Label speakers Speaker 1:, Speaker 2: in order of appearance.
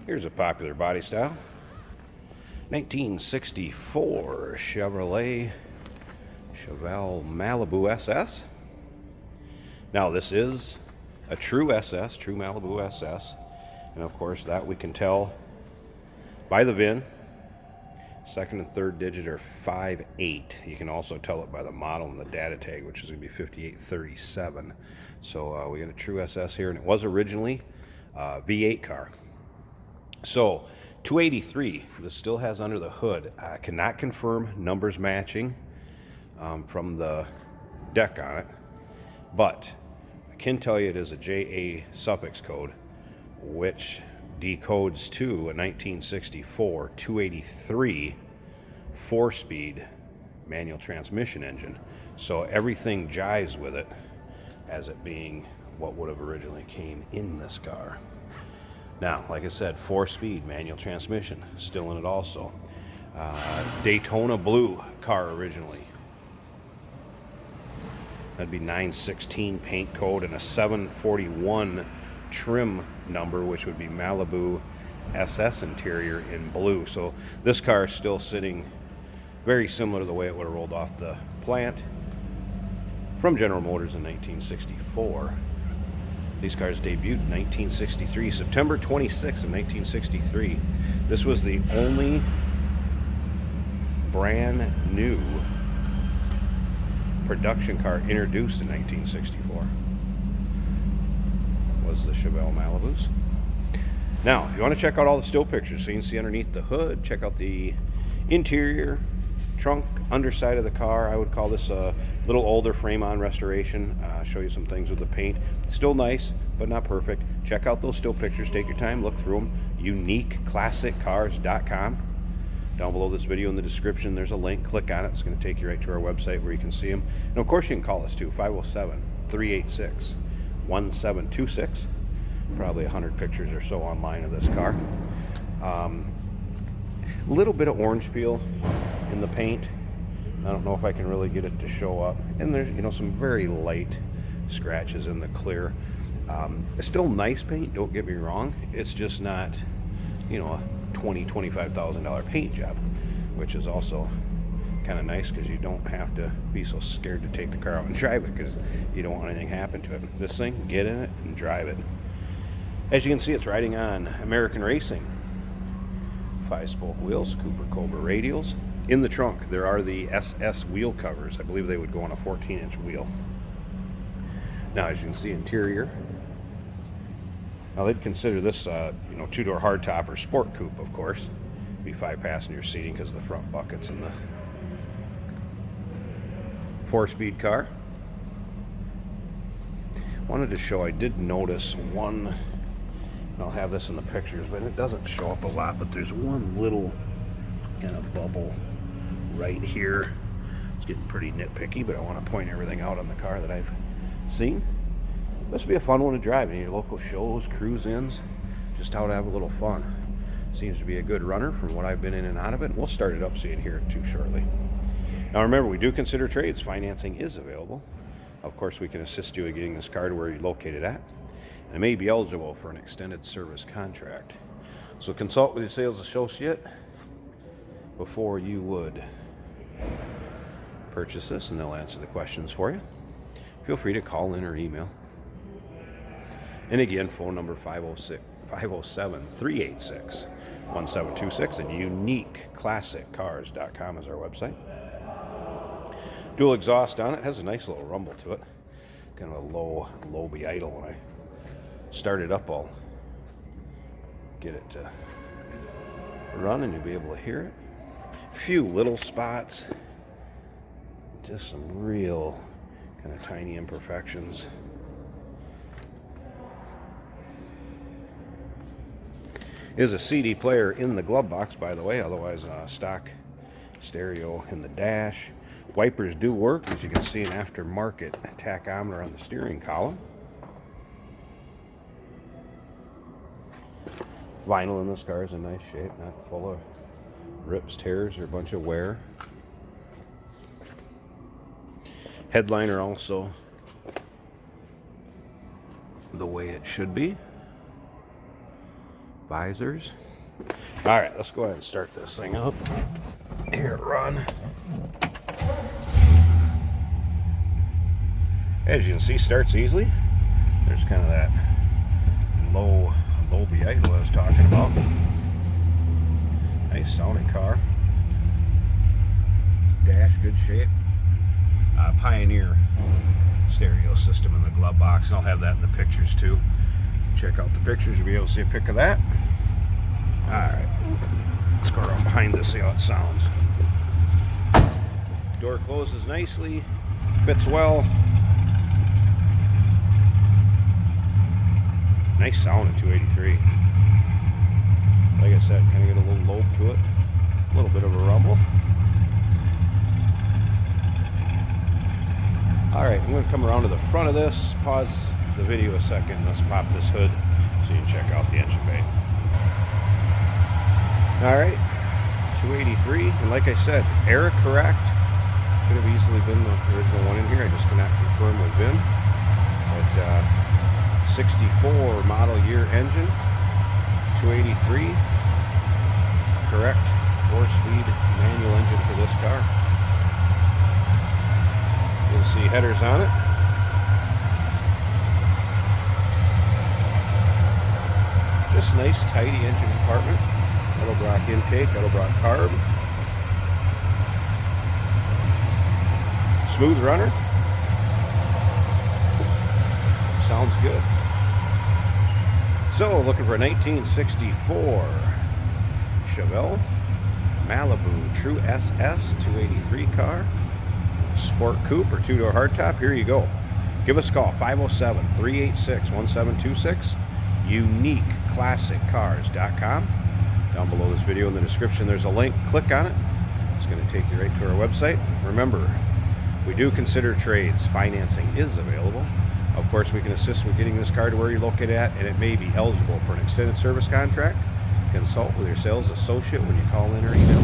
Speaker 1: Here's a popular body style. 1964 Chevrolet Chevelle Malibu SS. Now this is a true SS, true Malibu SS. And of course that we can tell by the VIN. Second and third digit are 5.8. You can also tell it by the model and the data tag, which is going to be 5837. So we got a true SS here, and it was originally a V8 car. So 283, this still has under the hood. I cannot confirm numbers matching from the deck on it, but I can tell you it is a JA suffix code, which decodes to a 1964 283 4-speed manual transmission engine. So everything jives with it as it being what would have originally came in this car. Now, like I said, 4-speed manual transmission, still in it also. Daytona blue car originally. That'd be 916 paint code and a 741 trim number, which would be Malibu SS interior in blue. So this car is still sitting very similar to the way it would have rolled off the plant from General Motors in 1964. These cars debuted in 1963, September 26th of 1963. This was the only brand new production car introduced in 1964. Was the Chevelle Malibus. Now, if you want to check out all the still pictures so you can see underneath the hood, check out the interior, trunk, underside of the car. I would call this a little older frame-on restoration. Show you some things with the paint. Still nice, but not perfect. Check out those still pictures. Take your time, look through them. UniqueClassicCars.com. Down below this video in the description, there's a link. Click on it. It's going to take you right to our website where you can see them. And of course, you can call us too, 507-386-1726. Probably 100 pictures or so online of this car. A little bit of orange peel in the paint. I don't know if I can really get it to show up. And there's, some very light scratches in the clear. It's still nice paint, don't get me wrong. It's just not, a $20,000-$25,000 paint job, which is also kind of nice because you don't have to be so scared to take the car out and drive it because you don't want anything to happen to it. This thing, get in it and drive it. As you can see, it's riding on American Racing 5-spoke wheels, Cooper Cobra radials. In the trunk, there are the SS wheel covers. I believe they would go on a 14-inch wheel. Now, as you can see, interior. Now, they'd consider this, two-door hardtop or sport coupe, of course. Be 5-passenger seating because of the front buckets and the 4-speed car. Wanted to show, I did notice one, and I'll have this in the pictures, but it doesn't show up a lot, but there's one little kind of bubble right here. It's getting pretty nitpicky, but I want to point everything out on the car that I've seen. This would be a fun one to drive in your local shows, cruise-ins, just how to have a little fun. Seems to be a good runner from what I've been in and out of it. We'll start it up so you can hear it too shortly. Now remember, we do consider trades. Financing is available. Of course, we can assist you in getting this car to where you're located at. And it may be eligible for an extended service contract. So consult with your sales associate before you would purchase this, and they'll answer the questions for you. Feel free to call in or email. And again, phone number 507-386-1726, and UniqueClassicCars.com is our website. Dual exhaust on it, has a nice little rumble to it. Kind of a low be idle. When I start it up, I'll get it to run and you'll be able to hear it. A few little spots, just some real kind of tiny imperfections. Is a CD player in the glove box, by the way, otherwise stock stereo in the dash. Wipers do work, as you can see, an aftermarket tachometer on the steering column. Vinyl in this car is in nice shape, not full of rips, tears, or a bunch of wear. Headliner also the way it should be. visors. All right, let's go ahead and start this thing up. Here, run. As you can see, starts easily. There's kind of that low idle I was talking about. Nice sounding car. Dash, good shape. Pioneer stereo system in the glove box, and I'll have that in the pictures too. Check out the pictures, you'll be able to see a pic of that. Alright, let's go around behind this, see how it sounds. Door closes nicely, fits well. Nice sound at 283. Like I said, kind of get a little lobe to it, a little bit of a rumble. Alright, I'm going to come around to the front of this, pause the video a second, let's pop this hood so you can check out the engine bay. Alright, 283, and like I said, error correct. Could have easily been the original one in here, I just cannot confirm with VIN. But 64 model year engine, 283, correct 4-speed manual engine for this car. You'll see headers on it. Just nice, tidy engine compartment. Edelbrock intake, Edelbrock carb. Smooth runner. Sounds good. So, looking for a 1964 Chevelle Malibu True SS 283 car. Sport coupe or two-door hardtop. Here you go. Give us a call, 507-386-1726. UniqueClassicCars.com. Down below this video in the description there's a link. Click on it. It's going to take you right to our website. Remember, we do consider trades. Financing is available. Of course, we can assist with getting this car to where you're located at, and it may be eligible for an extended service contract. Consult with your sales associate when you call in or email.